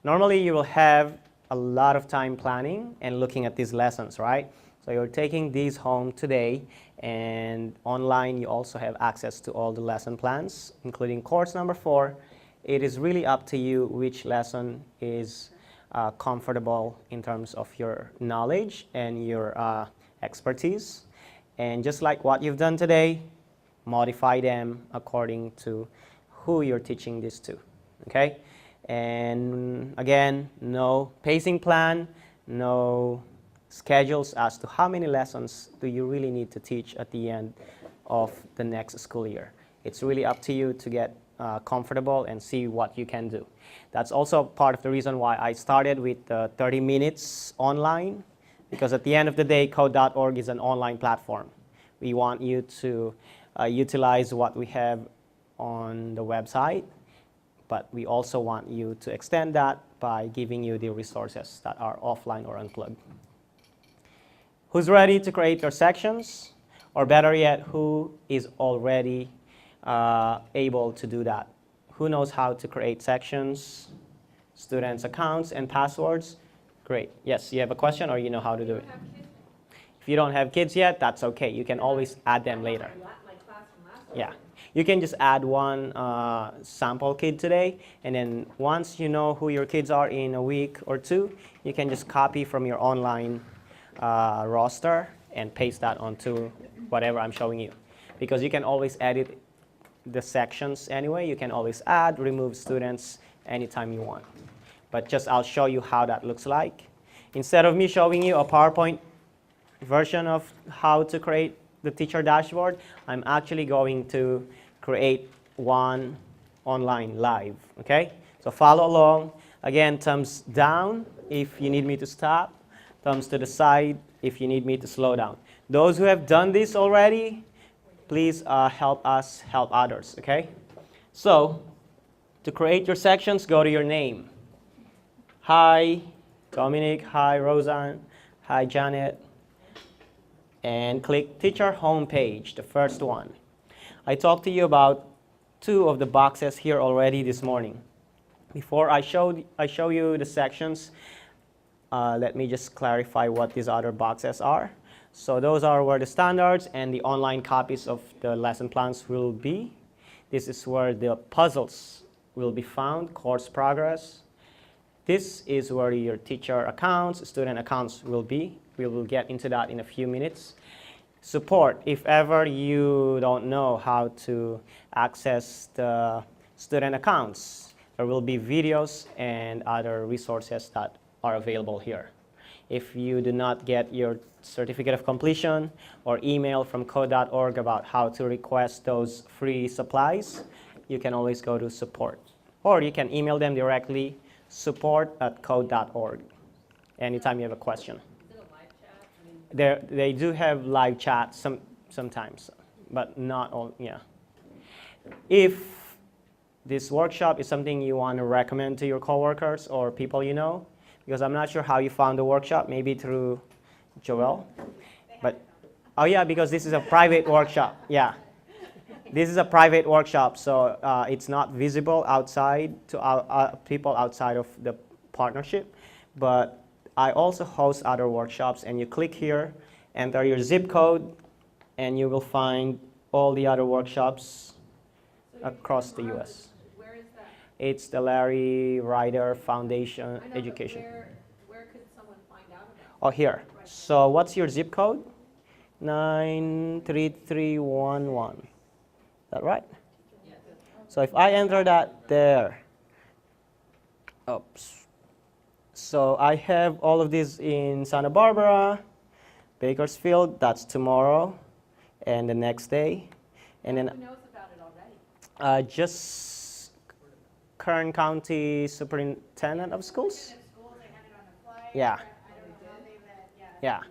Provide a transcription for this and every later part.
Normally, you will have a lot of time planning and looking at these lessons, right? So you're taking these home today, and online you also have access to all the lesson plans, including course number 4. It is really up to you which lesson is comfortable in terms of your knowledge and your expertise. And just like what you've done today, modify them according to who you're teaching this to, okay? And again, no pacing plan, no schedules as to how many lessons do you really need to teach at the end of the next school year. It's really up to you to get comfortable and see what you can do. That's also part of the reason why I started with 30 minutes online, because at the end of the day, code.org is an online platform. We want you to utilize what we have on the website, but we also want you to extend that by giving you the resources that are offline or unplugged. Who's ready to create their sections? Or better yet, who is already able to do that? Who knows how to create sections, students' accounts, and passwords? Great. Yes, you have a question, or you know how to do it? If you don't have kids yet, that's okay. You can always add them later. Yeah. You can just add one sample kid today, and then once you know who your kids are in a week or 2, you can just copy from your online roster and paste that onto whatever I'm showing you. Because you can always edit the sections anyway. You can always add, remove students anytime you want. But just I'll show you how that looks like. Instead of me showing you a PowerPoint version of how to create the teacher dashboard, I'm actually going to create one online live, okay? So follow along. Again, thumbs down if you need me to stop. Thumbs to the side if you need me to slow down. Those who have done this already, please help us help others, okay? So to create your sections, go to your name. Hi, Dominic. Hi, Roseanne. Hi, Janet. And click Teacher Homepage, the first one. I talked to you about 2 of the boxes here already this morning. Before I show you the sections, let me just clarify what these other boxes are. So those are where the standards and the online copies of the lesson plans will be. This is where the puzzles will be found, course progress. This is where your teacher accounts, student accounts will be. We will get into that in a few minutes. Support, if ever you don't know how to access the student accounts, there will be videos and other resources that are available here. If you do not get your certificate of completion or email from code.org about how to request those free supplies, you can always go to support. Or you can email them directly, support@code.org, anytime you have a question. Is it a live chat? They do have live chat sometimes, but not all, yeah. If this workshop is something you want to recommend to your coworkers or people you know, because I'm not sure how you found the workshop, maybe through Joel. But, oh yeah, because this is a private workshop, yeah. This is a private workshop, so it's not visible outside to people outside of the partnership. But I also host other workshops, and you click here, enter your zip code, and you will find all the other workshops across the U.S. Where is that? It's the Larry Ryder Foundation Education. Where could someone find out about it? Oh, here. So what's your zip code? 93311. Is that right? Yeah. So if I enter that there, oops. So I have all of these in Santa Barbara, Bakersfield, that's tomorrow, and the next day. And then Who knows about it already? just Kern County Superintendent of Schools. Yeah. Yeah.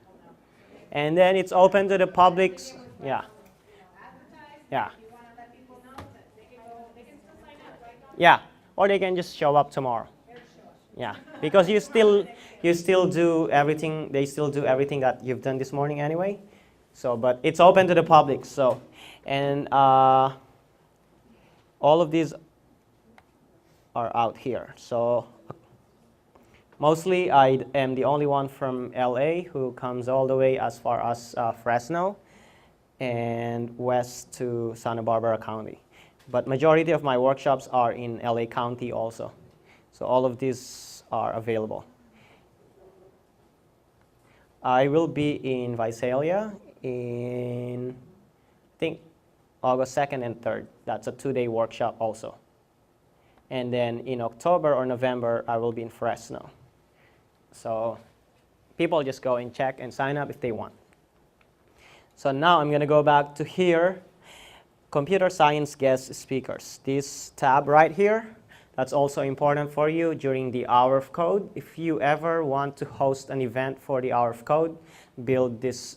And then it's open to the public. Yeah. Yeah. Yeah. Or they can just show up tomorrow. Yeah. Because you still do everything. They still do everything that you've done this morning anyway. So, but it's open to the public. So, and all of these are out here. So Mostly, I am the only one from LA who comes all the way as far as Fresno and west to Santa Barbara County. But majority of my workshops are in LA County also. So all of these are available. I will be in Visalia in, I think, August 2nd and 3rd. That's a 2-day workshop also. And then in October or November, I will be in Fresno. So people just go and check and sign up if they want. So now I'm going to go back to here, computer science guest speakers. This tab right here, that's also important for you during the Hour of Code. If you ever want to host an event for the Hour of Code, build this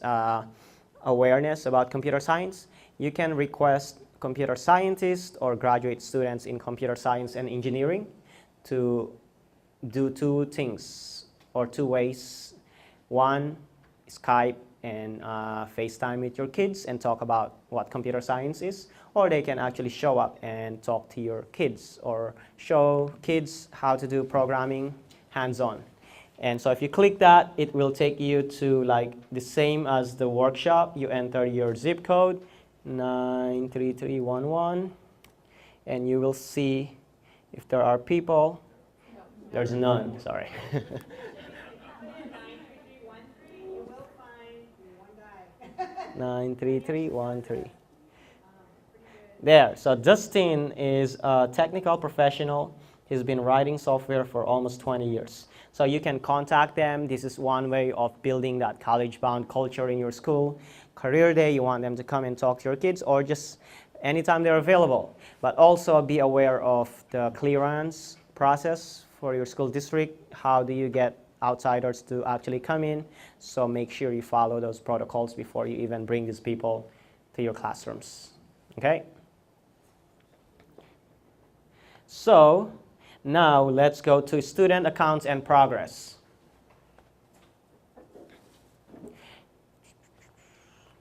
awareness about computer science, you can request computer scientists or graduate students in computer science and engineering to do 2 things or 2 ways. One, Skype and FaceTime with your kids and talk about what computer science is, or they can actually show up and talk to your kids or show kids how to do programming hands-on. And so if you click that, it will take you to like the same as the workshop. You enter your zip code, 93311, and you will see if there are people. There's none, sorry. 93313. There, so Justin is a technical professional. He's been writing software for almost 20 years. So you can contact them. This is one way of building that college-bound culture in your school. Career day, you want them to come and talk to your kids, or just anytime they're available. But also be aware of the clearance process for your school district. How do you get outsiders to actually come in? So make sure you follow those protocols before you even bring these people to your classrooms. Okay? So now let's go to student accounts and progress.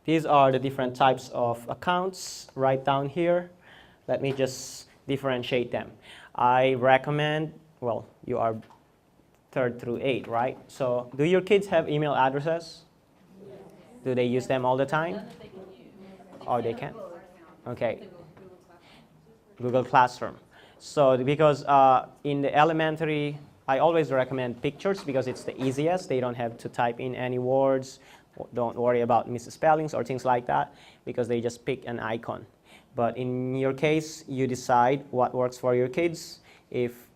These are the different types of accounts right down here. Let me just differentiate them. I recommend, well, you are 3rd through 8th, right? So do your kids have email addresses? Yes. Do they use them all the time? Or they can? Okay. Google Classroom. So because in the elementary, I always recommend pictures because it's the easiest. They don't have to type in any words. Don't worry about misspellings or things like that because they just pick an icon. But in your case, you decide what works for your kids. If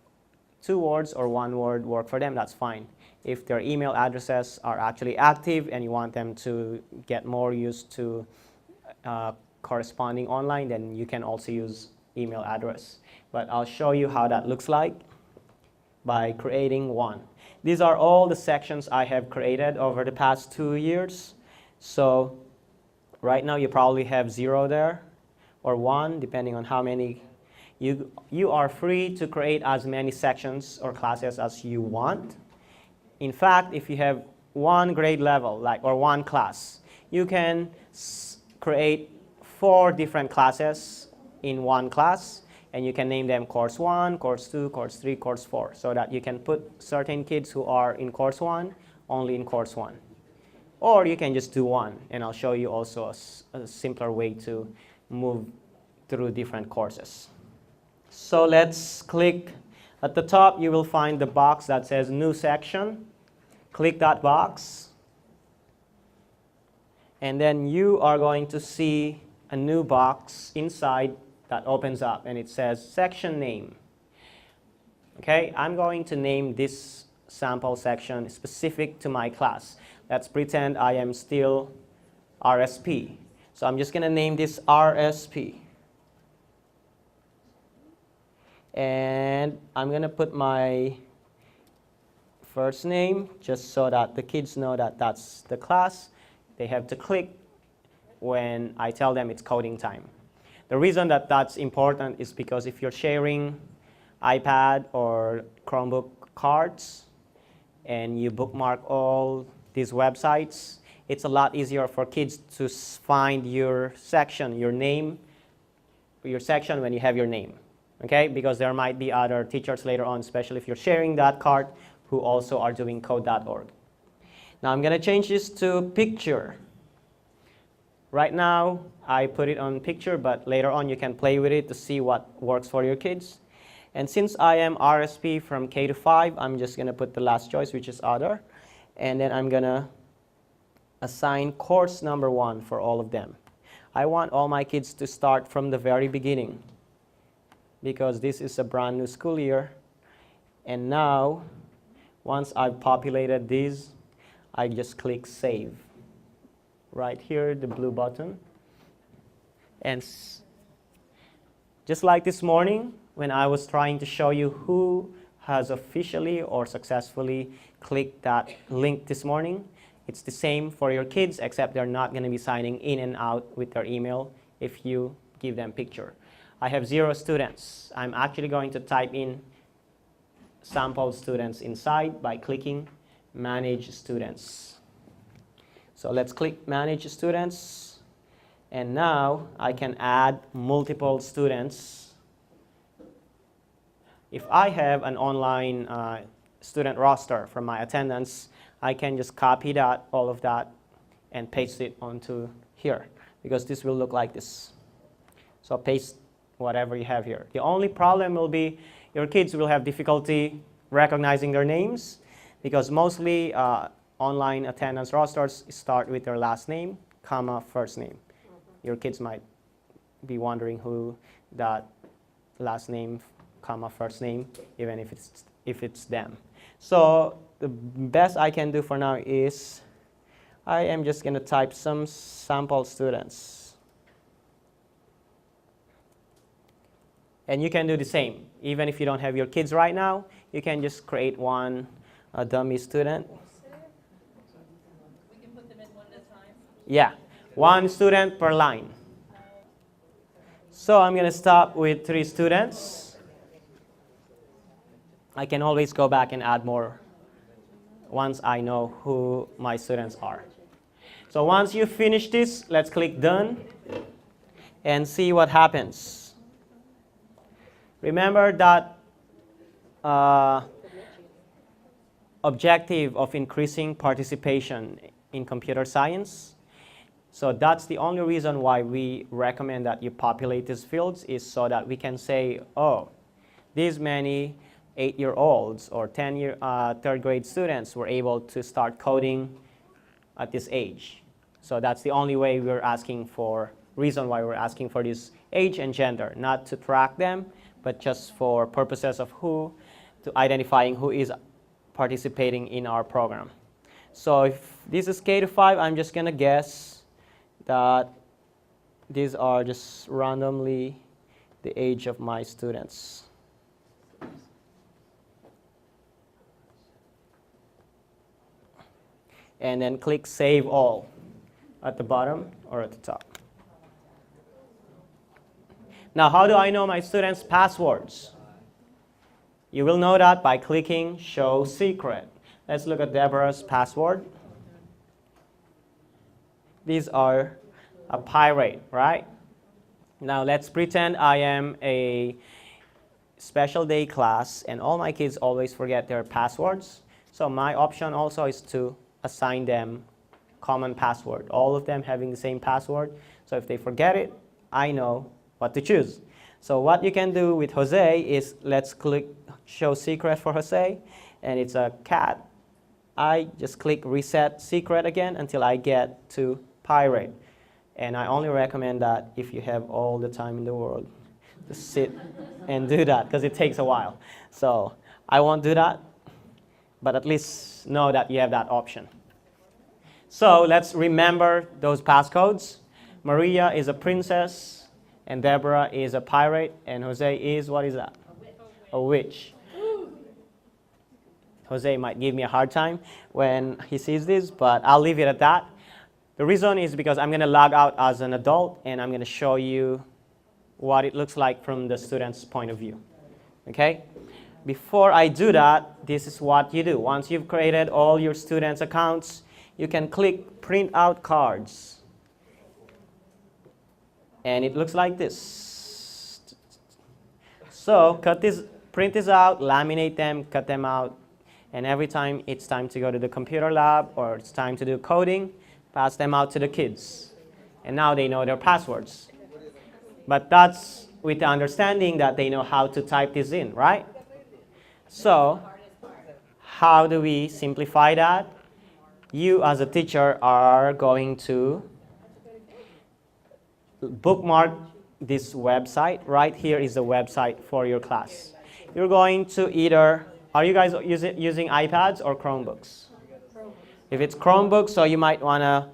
2 words or 1 word work for them, that's fine. If their email addresses are actually active and you want them to get more used to corresponding online, then you can also use email address. But I'll show you how that looks like by creating one. These are all the sections I have created over the past 2 years. So right now you probably have 0 there or 1, depending on how many. You are free to create as many sections or classes as you want. In fact, if you have 1 grade level, or 1 class, you can create 4 different classes in 1 class, and you can name them Course 1, Course 2, Course 3, Course 4, so that you can put certain kids who are in Course 1 only in Course 1. Or you can just do 1, and I'll show you also a simpler way to move through different courses. So let's click. At the top, you will find the box that says New Section. Click that box. And then you are going to see a new box inside that opens up, and it says Section Name. Okay, I'm going to name this sample section specific to my class. Let's pretend I am still RSP. So I'm just going to name this RSP. And I'm going to put my first name just so that the kids know that that's the class. They have to click when I tell them it's coding time. The reason that that's important is because if you're sharing iPad or Chromebook cards and you bookmark all these websites, it's a lot easier for kids to find your section, your name, your section when you have your name. Okay, because there might be other teachers later on, especially if you're sharing that card who also are doing code.org. Now I'm going to change this to picture. Right now, I put it on picture, but later on you can play with it to see what works for your kids. And since I am RSP from K to 5, I'm just going to put the last choice, which is other. And then I'm going to assign course number 1 for all of them. I want all my kids to start from the very beginning because this is a brand new school year. And now, once I've populated these, I just click Save. Right here, the blue button. And just like this morning, when I was trying to show you who has officially or successfully clicked that link this morning, it's the same for your kids, except they're not going to be signing in and out with their email if you give them picture. I have 0 students. I'm actually going to type in sample students inside by clicking Manage Students. So let's click Manage Students. And now I can add multiple students. If I have an online student roster from my attendance, I can just copy that, all of that, and paste it onto here, because this will look like this. So paste whatever you have here. The only problem will be your kids will have difficulty recognizing their names, because mostly online attendance rosters start with their last name, comma, first name. Your kids might be wondering who that last name, comma, first name, even if it's them. So the best I can do for now is I am just going to type some sample students. And you can do the same. Even if you don't have your kids right now, you can just create one dummy student. We can put them in one at a time? Yeah, 1 student per line. So I'm going to stop with 3 students. I can always go back and add more once I know who my students are. So once you finish this, let's click Done and see what happens. Remember that objective of increasing participation in computer science. So that's the only reason why we recommend that you populate these fields, is so that we can say, oh, these many 8-year-olds or 3rd grade students were able to start coding at this age. So that's the only way we're asking for, reason why we're asking for this age and gender, not to track them, but just for purposes of to identifying who is participating in our program. So if this is K to 5, I'm just going to guess that these are just randomly the age of my students. And then click Save All at the bottom or at the top. Now, how do I know my students' passwords? You will know that by clicking Show Secret. Let's look at Deborah's password. These are a pirate, right? Now, let's pretend I am a special day class and all my kids always forget their passwords. So my option also is to assign them common password, all of them having the same password. So if they forget it, I know what to choose. So what you can do with Jose is, let's click Show Secret for Jose, and it's a cat. I just click Reset Secret again until I get to Pirate. And I only recommend that if you have all the time in the world to sit and do that, because it takes a while. So I won't do that, but at least know that you have that option. So let's remember those passcodes. Maria is a princess, and Deborah is a pirate, and Jose is, what is that? A witch. Jose might give me a hard time when he sees this, but I'll leave it at that. The reason is because I'm going to log out as an adult, and I'm going to show you what it looks like from the student's point of view. Okay? Before I do that, this is what you do. Once you've created all your students' accounts, you can click Print Out Cards. And it looks like this. So print this out, laminate them, cut them out, And every time it's time to go to the computer lab or it's time to do coding, pass them out to the kids. And now they know their passwords. But that's with the understanding that they know how to type this in, right? So how do we simplify that? You as a teacher are going to bookmark this website. Right here is the website for your class. You're going to either, are you guys using iPads or Chromebooks? If it's Chromebooks, so you might want to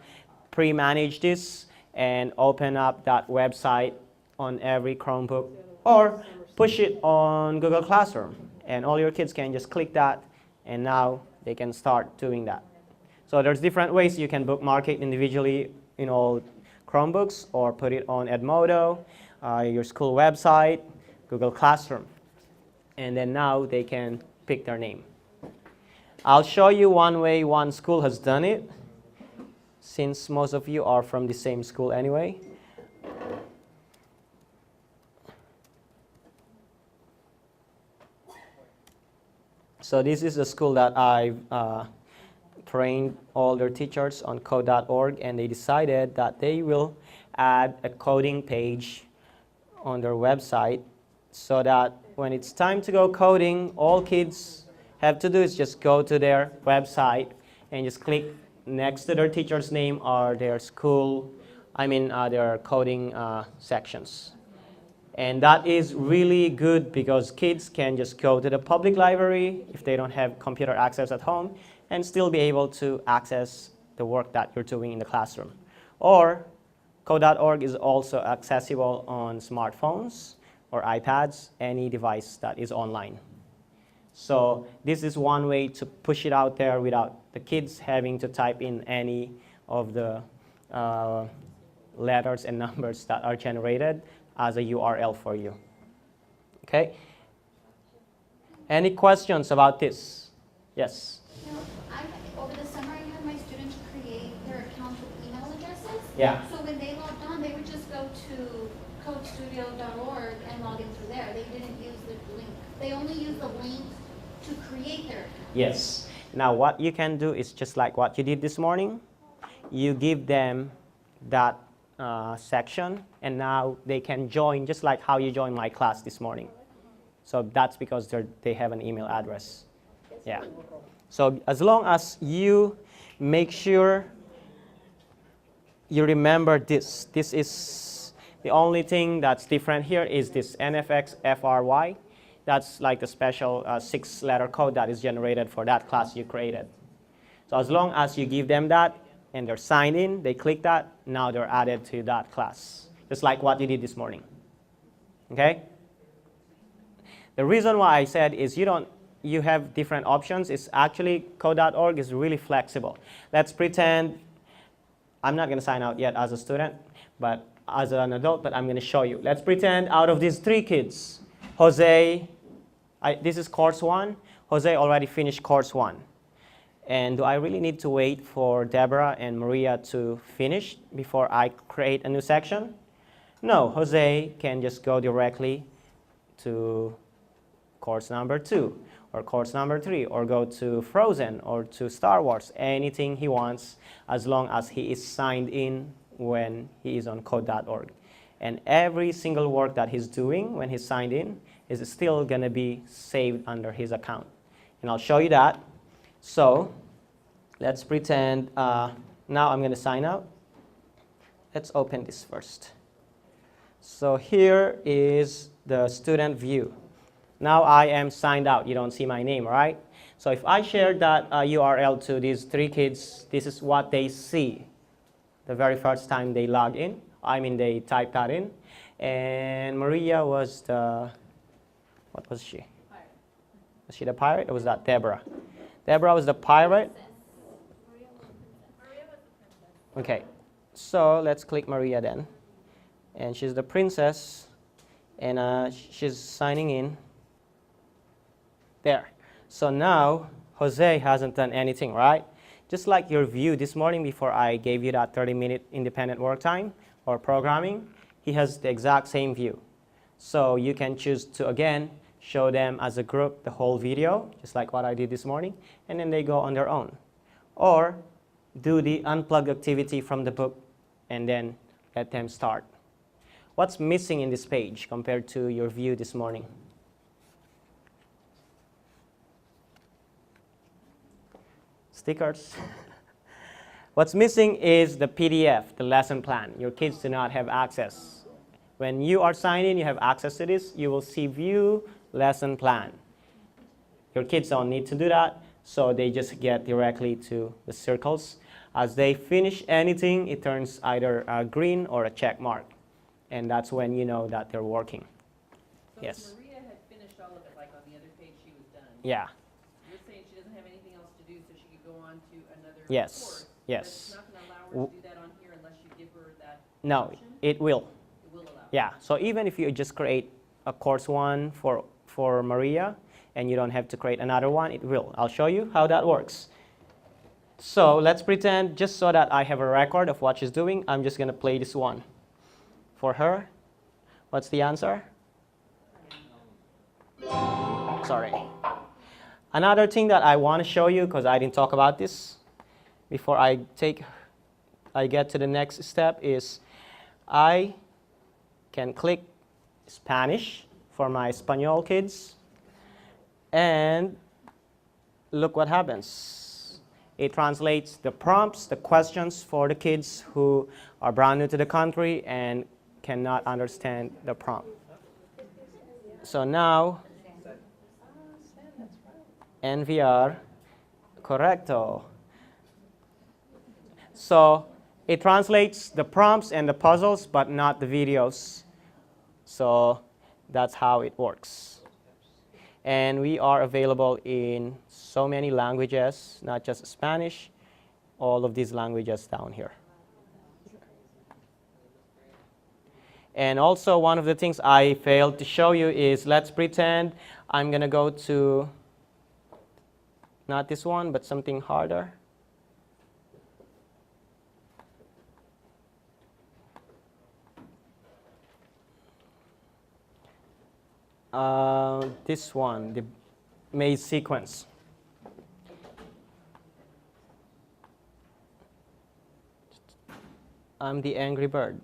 pre-manage this and open up that website on every Chromebook, or push it on Google Classroom, and all your kids can just click that, and now they can start doing that. So there's different ways you can bookmark it individually in all Chromebooks, or put it on Edmodo, your school website, Google Classroom, and then now they can pick their name. I'll show you one way one school has done it, since most of you are from the same school anyway. So this is the school that I've trained all their teachers on code.org, and they decided that they will add a coding page on their website so that when it's time to go coding, all kids have to do is just go to their website and just click next to their teacher's name or their school, their coding sections. And that is really good because kids can just go to the public library if they don't have computer access at home and still be able to access the work that you're doing in the classroom. Or code.org is also accessible on smartphones or iPads, any device that is online. So this is one way to push it out there without the kids having to type in any of the letters and numbers that are generated as a URL for you. Okay? Any questions about this? Yes? Over the summer, I had my students create their accounts with email addresses. Yeah. So when they logged on, they would just go to codestudio.org and log in through there. They didn't use the link. They only used the link to create their account. Yes. Now what you can do is just like what you did this morning. You give them that section, and now they can join just like how you joined my class this morning. So that's because they have an email address. Yeah. So as long as you make sure you remember this is the only thing that's different here is this NFXFRY. That's like the special 6-letter code that is generated for that class you created. So as long as you give them that and they're signed in, they click that, now they're added to that class, just like what you did this morning. Okay? The reason why I said is you have different options. It's actually code.org is really flexible. Let's pretend I'm not going to sign out yet as a student, but as an adult, but I'm going to show you. Let's pretend out of these 3 kids, Jose, this is course 1. Jose already finished course 1. And do I really need to wait for Deborah and Maria to finish before I create a new section? No, Jose can just go directly to course number 2 or course number 3 or go to Frozen or to Star Wars, anything he wants as long as he is signed in when he is on code.org. And every single work that he's doing when he's signed in is still going to be saved under his account. And I'll show you that. So let's pretend now I'm going to sign out. Let's open this first. So here is the student view. Now I am signed out. You don't see my name, right? So if I share that URL to these 3 kids, this is what they see the very first time they log in. They type that in. And Maria was what was she? Pirate. Was she the pirate or was that Deborah? Deborah was the pirate. Maria was the princess. Okay, so let's click Maria then. And she's the princess, and she's signing in. There. So now Jose hasn't done anything, right? Just like your view this morning before I gave you that 30-minute independent work time or programming, he has the exact same view. So you can choose to, again, show them as a group the whole video, just like what I did this morning, and then they go on their own. Or do the unplugged activity from the book and then let them start. What's missing in this page compared to your view this morning? Stickers. What's missing is the PDF, the lesson plan. Your kids do not have access. When you are signed in, you have access to this. You will see view lesson plan. Your kids don't need to do that, so they just get directly to the circles. As they finish anything, it turns either a green or a check mark. And that's when you know that they're working. So Yes. if Maria had finished all of it, like on the other page she was done. Yeah. You're saying she doesn't have anything else to do, so she could go on to another Yes. course. Yes. But it's not going to allow her to do that on here unless you give her that No, option? it will. It will allow. Yeah. So even if you just create a course one for Maria and you don't have to create another one, it will. I'll show you how that works. So let's pretend, just so that I have a record of what she's doing, I'm just going to play this one for her. What's the answer? Sorry. Another thing that I want to show you, because I didn't talk about this before I get to the next step, is I can click Spanish for my Espanol kids, and look what happens. It translates the prompts, the questions for the kids who are brand new to the country and cannot understand the prompt. So now, NVR, correcto. So it translates the prompts and the puzzles, but not the videos. So that's how it works. And we are available in so many languages, not just Spanish, all of these languages down here. And also one of the things I failed to show you is, let's pretend I'm going to go to, not this one, but something harder. This one, the maze sequence. I'm the angry bird.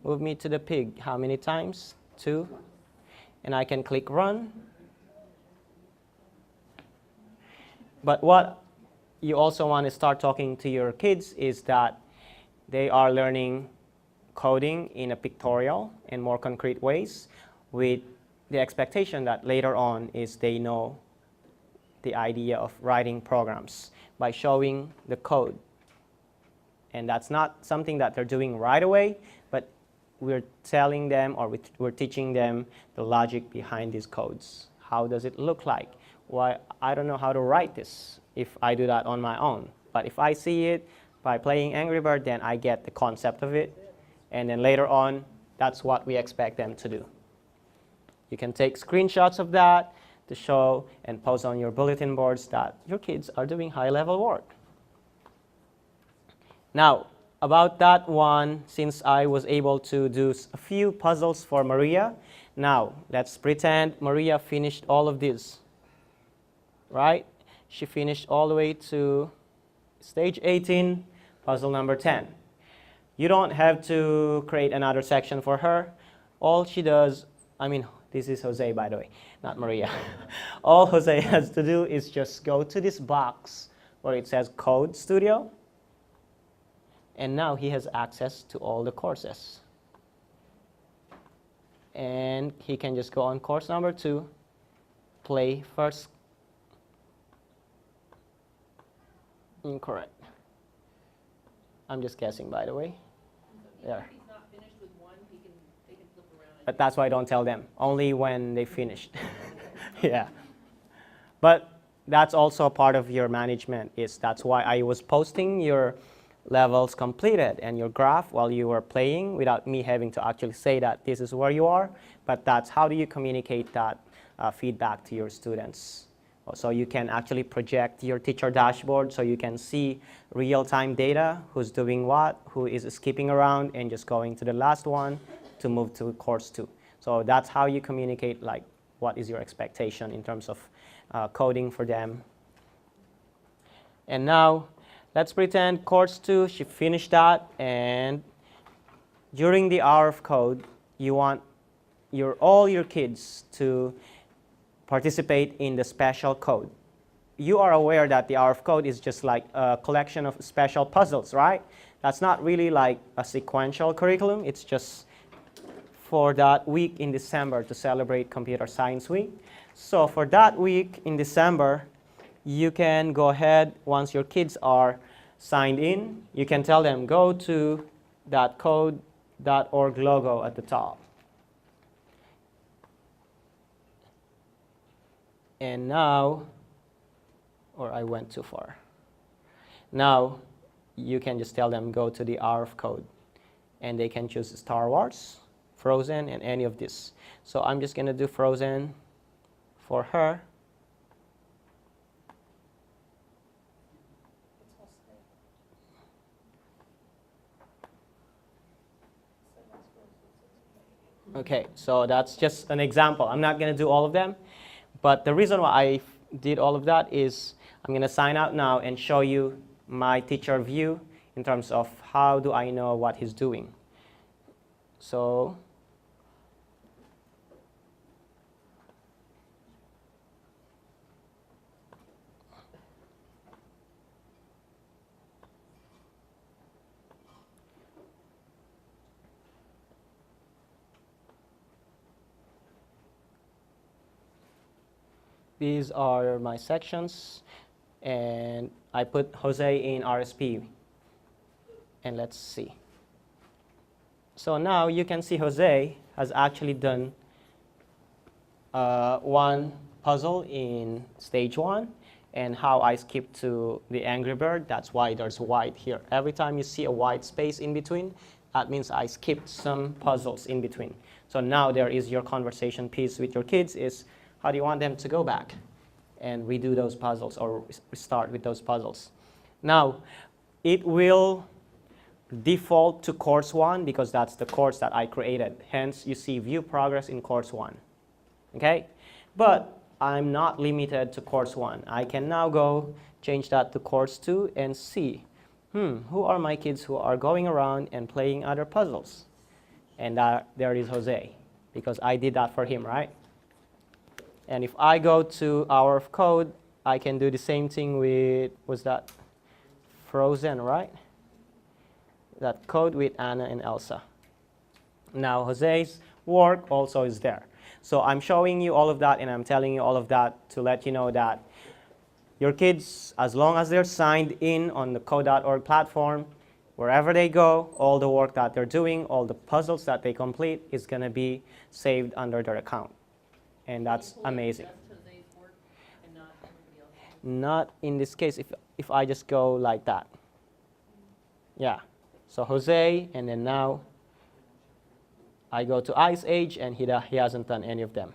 Move me to the pig. How many times? 2. And I can click run. But what you also want to start talking to your kids is that they are learning coding in a pictorial and more concrete ways, with the expectation that later on is they know the idea of writing programs by showing the code. And that's not something that they're doing right away, but we're telling them, or we're teaching them the logic behind these codes. How does it look like? Why, I don't know how to write this if I do that on my own. But if I see it by playing Angry Bird, then I get the concept of it. And then later on, that's what we expect them to do. You can take screenshots of that to show and post on your bulletin boards that your kids are doing high-level work. Now, about that one, since I was able to do a few puzzles for Maria, now let's pretend Maria finished all of this, right? She finished all the way to stage 18, puzzle number 10. You don't have to create another section for her. All she does, this is Jose, by the way, not Maria. All Jose has to do is just go to this box where it says Code Studio, and now he has access to all the courses. And he can just go on course number 2, play first. Incorrect. I'm just guessing, by the way. There. If he's not finished with one, they can flip around. But that's why I don't tell them, only when they finished. Yeah. But that's also a part of your management. That's why I was posting your levels completed and your graph while you were playing without me having to actually say that this is where you are. But that's how do you communicate that feedback to your students. So you can actually project your teacher dashboard so you can see real-time data, who's doing what, who is skipping around and just going to the last one to move to course 2. So that's how you communicate like what is your expectation in terms of coding for them. And now, let's pretend course 2, she finished that, and during the hour of code, you want all your kids to participate in the special code. You are aware that the hour of code is just like a collection of special puzzles, right? That's not really like a sequential curriculum. It's just for that week in December to celebrate Computer Science Week. So for that week in December, you can go ahead, once your kids are signed in, you can tell them go to that code.org logo at the top. And now, or I went too far. Now, you can just tell them go to the hour of code. And they can choose Star Wars, Frozen, and any of this. So I'm just going to do Frozen for her. Okay, so that's just an example. I'm not going to do all of them. But the reason why I did all of that is I'm going to sign out now and show you my teacher view in terms of how do I know what he's doing. So these are my sections, and I put Jose in RSP. And let's see. So now you can see Jose has actually done one puzzle in stage 1, and how I skipped to the Angry Bird. That's why there's white here. Every time you see a white space in between, that means I skipped some puzzles in between. So now there is your conversation piece with your kids is, how do you want them to go back and redo those puzzles or start with those puzzles? Now, it will default to course 1 because that's the course that I created. Hence, you see view progress in course 1. Okay? But I'm not limited to course 1. I can now go change that to course 2 and see, who are my kids who are going around and playing other puzzles? And there is Jose, because I did that for him, right? And if I go to hour of code, I can do the same thing with, was that Frozen, right? That code with Anna and Elsa. Now Jose's work also is there. So I'm showing you all of that, and I'm telling you all of that to let you know that your kids, as long as they're signed in on the code.org platform, wherever they go, all the work that they're doing, all the puzzles that they complete is going to be saved under their account. And that's amazing. Just Jose's work and not everybody else's? Not in this case if I just go like that. Yeah. So Jose, and then now I go to Ice Age, and he hasn't done any of them.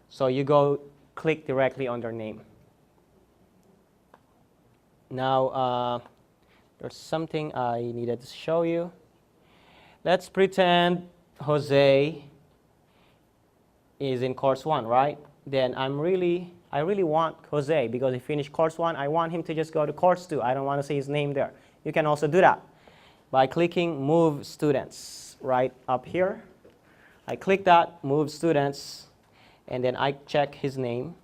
So you go click directly on their name. Now, there's something I needed to show you. Let's pretend Jose is in course 1, right? Then I really want Jose, because he finished course 1. I want him to just go to course 2. I don't want to see his name there. You can also do that by clicking Move Students right up here. I click that, Move Students, and then I check his name.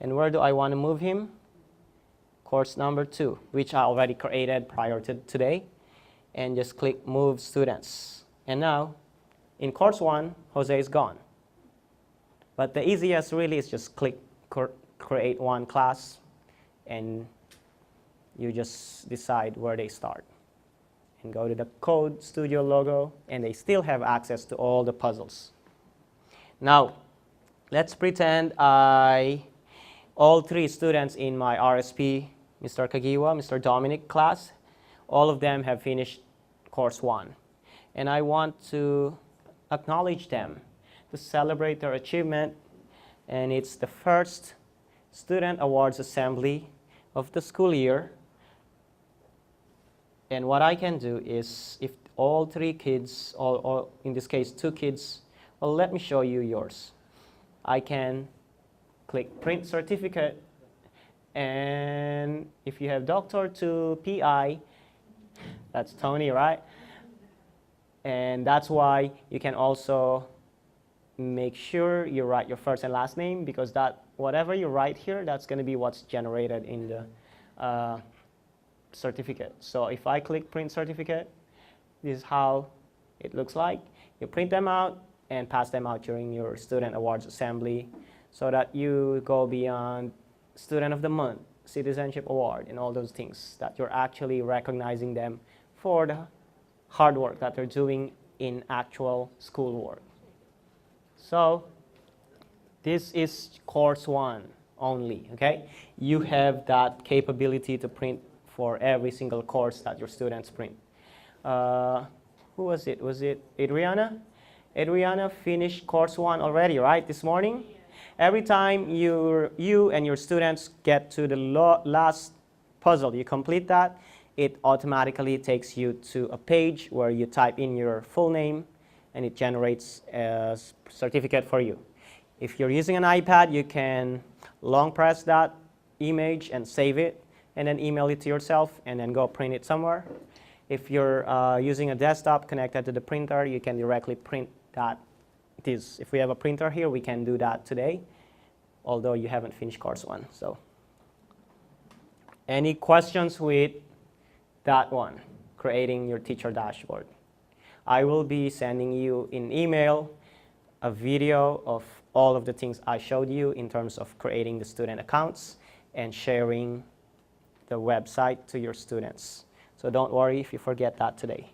And where do I want to move him? Course number 2, which I already created prior to today. And just click Move Students. And now, in course 1, Jose is gone. But the easiest really is just click Create One Class, and you just decide where they start. And go to the Code Studio logo, and they still have access to all the puzzles. Now, let's pretend all 3 students in my RSP, Mr. Kagiwa, Mr. Dominic class, all of them have finished course 1. And I want to acknowledge them, to celebrate their achievement. And it's the first Student Awards Assembly of the school year. And what I can do is, if all 3 kids, or in this case 2 kids, well, let me show you yours. I can click print certificate, and if you have doctor to PI, that's Tony, right? And that's why you can also make sure you write your first and last name, because that whatever you write here, that's going to be what's generated in the certificate. So if I click print certificate, this is how it looks like. You print them out and pass them out during your student awards assembly, so that you go beyond student of the month, citizenship award, and all those things, that you're actually recognizing them for the hard work that they're doing in actual schoolwork. So this is course 1 only, okay? You have that capability to print for every single course that your students print. Who was it? Was it Adriana? Adriana finished course 1 already, right, this morning? Every time you and your students get to the last puzzle, you complete that, it automatically takes you to a page where you type in your full name, and it generates a certificate for you. If you're using an iPad, you can long press that image and save it, and then email it to yourself, and then go print it somewhere. If you're using a desktop connected to the printer, you can directly print that. If we have a printer here, we can do that today, although you haven't finished course 1. So, any questions with that one, creating your teacher dashboard? I will be sending you in email a video of all of the things I showed you in terms of creating the student accounts and sharing the website to your students. So don't worry if you forget that today.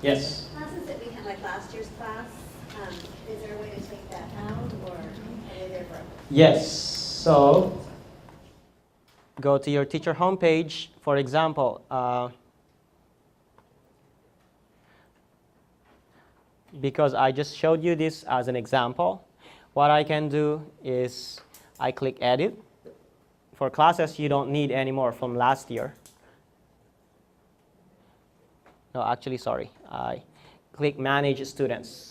Yes? Classes that we had, like last year's class, is there a way to take that out, or are they there forever? Yes. So go to your teacher homepage. For example, because I just showed you this as an example, what I can do is I click edit. For classes you don't need anymore from last year. No, actually, sorry. I click manage students.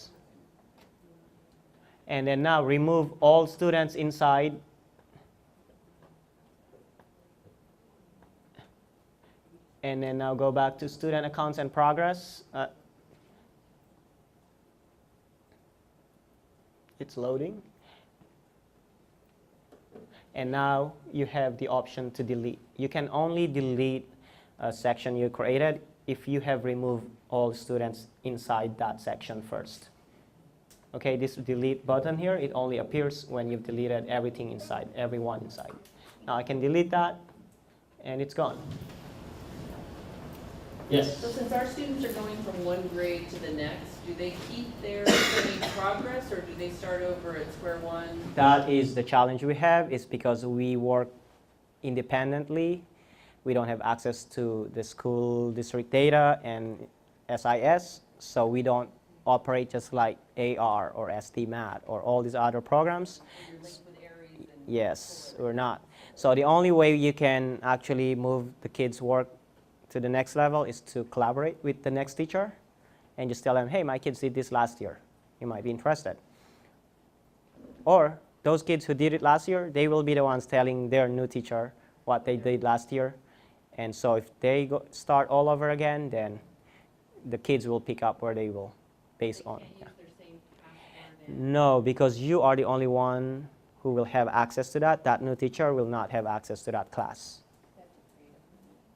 And then now remove all students inside. And then now go back to student accounts and progress. It's loading. And now you have the option to delete. You can only delete a section you created if you have removed all students inside that section first. Okay, this delete button here, it only appears when you've deleted everything inside, everyone inside. Now I can delete that, and it's gone. Yes? So since our students are going from one grade to the next, do they keep their study progress, or do they start over at square one? That is the challenge we have, is because we work independently. We don't have access to the school district data and SIS, so we don't operate just like AR or STMath or all these other programs. You're linked with Aries and Yes, we're not. So the only way you can actually move the kids' work to the next level is to collaborate with the next teacher and just tell them, hey, my kids did this last year. You might be interested. Or those kids who did it last year, they will be the ones telling their new teacher what they did last year. And so if they start all over again, then the kids will pick up where they will, based on. Can't use their same password and No, because you are the only one who will have access to that. That new teacher will not have access to that class.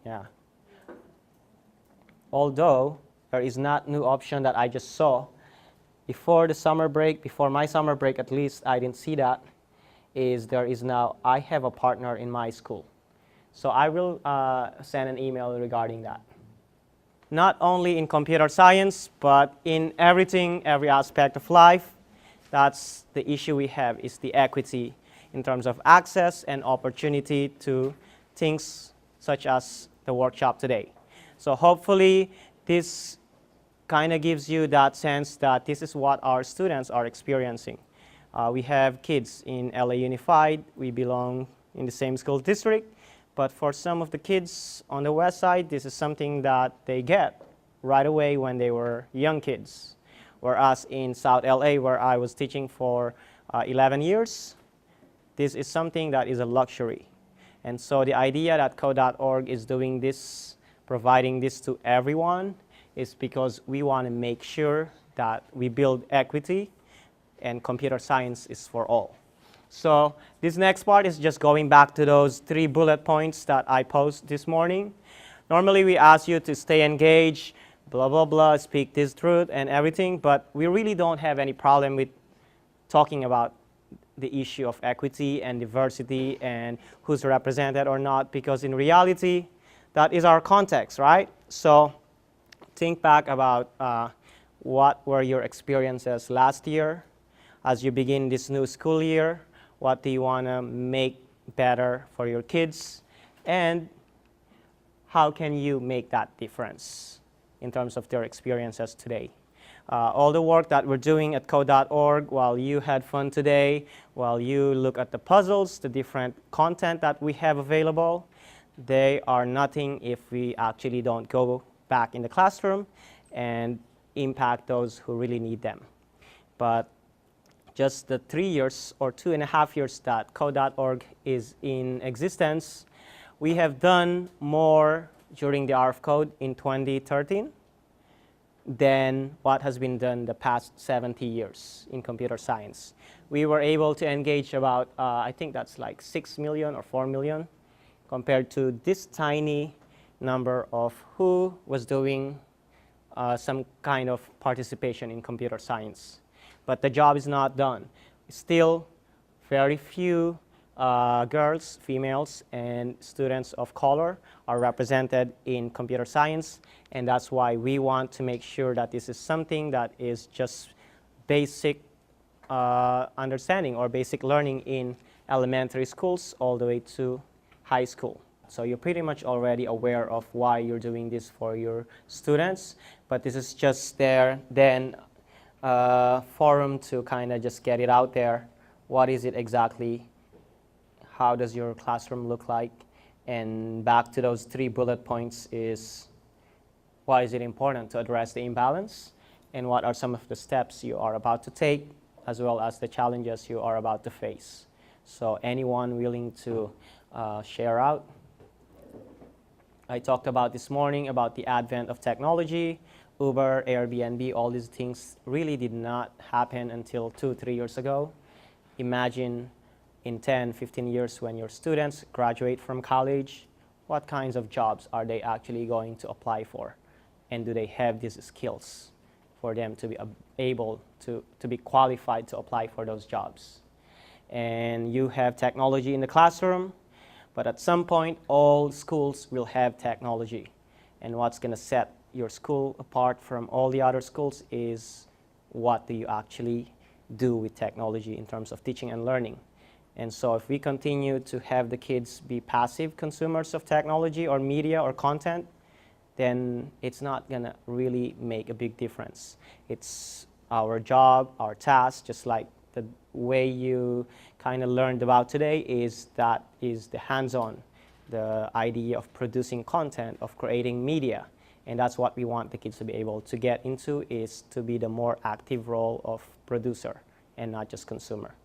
Yeah. Although there is not new option that I just saw before the summer break, before my summer break at least, I didn't see that, is there is now, I have a partner in my school. So I will send an email regarding that. Not only in computer science, but in everything, every aspect of life. That's the issue we have, is the equity in terms of access and opportunity to things such as the workshop today. So hopefully this kind of gives you that sense that this is what our students are experiencing. We have kids in LA Unified. We belong in the same school district. But for some of the kids on the west side, this is something that they get right away when they were young kids. Whereas in South LA, where I was teaching for 11 years, this is something that is a luxury. And so the idea that code.org is doing this, providing this to everyone, is because we want to make sure that we build equity and computer science is for all. So this next part is just going back to those 3 bullet points that I posted this morning. Normally we ask you to stay engaged, blah, blah, blah, speak this truth and everything, but we really don't have any problem with talking about the issue of equity and diversity and who's represented or not, because in reality, that is our context, right? So think back about what were your experiences last year as you begin this new school year. What do you want to make better for your kids? And how can you make that difference in terms of their experiences today? All the work that we're doing at code.org, while you had fun today, while you look at the puzzles, the different content that we have available, they are nothing if we actually don't go back in the classroom and impact those who really need them. But just the 3 years or 2.5 years that code.org is in existence, we have done more during the hour of code in 2013 than what has been done the past 70 years in computer science. We were able to engage about, I think that's like 6 million or 4 million, compared to this tiny number of who was doing some kind of participation in computer science. But the job is not done. Still, very few girls, females, and students of color are represented in computer science, and that's why we want to make sure that this is something that is just basic understanding or basic learning in elementary schools all the way to high school. So you're pretty much already aware of why you're doing this for your students, but this is just there then forum to kind of just get it out there. What is it exactly? How does your classroom look like? And back to those 3 bullet points is, why is it important to address the imbalance? And what are some of the steps you are about to take, as well as the challenges you are about to face? So anyone willing to share out? I talked about this morning about the advent of technology. Uber, Airbnb, all these things really did not happen until 2-3 years ago. Imagine in 10-15 years when your students graduate from college, what kinds of jobs are they actually going to apply for? And do they have these skills for them to be able to be qualified to apply for those jobs? And you have technology in the classroom, but at some point all schools will have technology. And what's going to set your school apart from all the other schools is, what do you actually do with technology in terms of teaching and learning? And so if we continue to have the kids be passive consumers of technology or media or content, then it's not going to really make a big difference. It's our job, our task, just like the way you kind of learned about today, is that is the hands-on, the idea of producing content, of creating media. And that's what we want the kids to be able to get into, is to be the more active role of producer and not just consumer.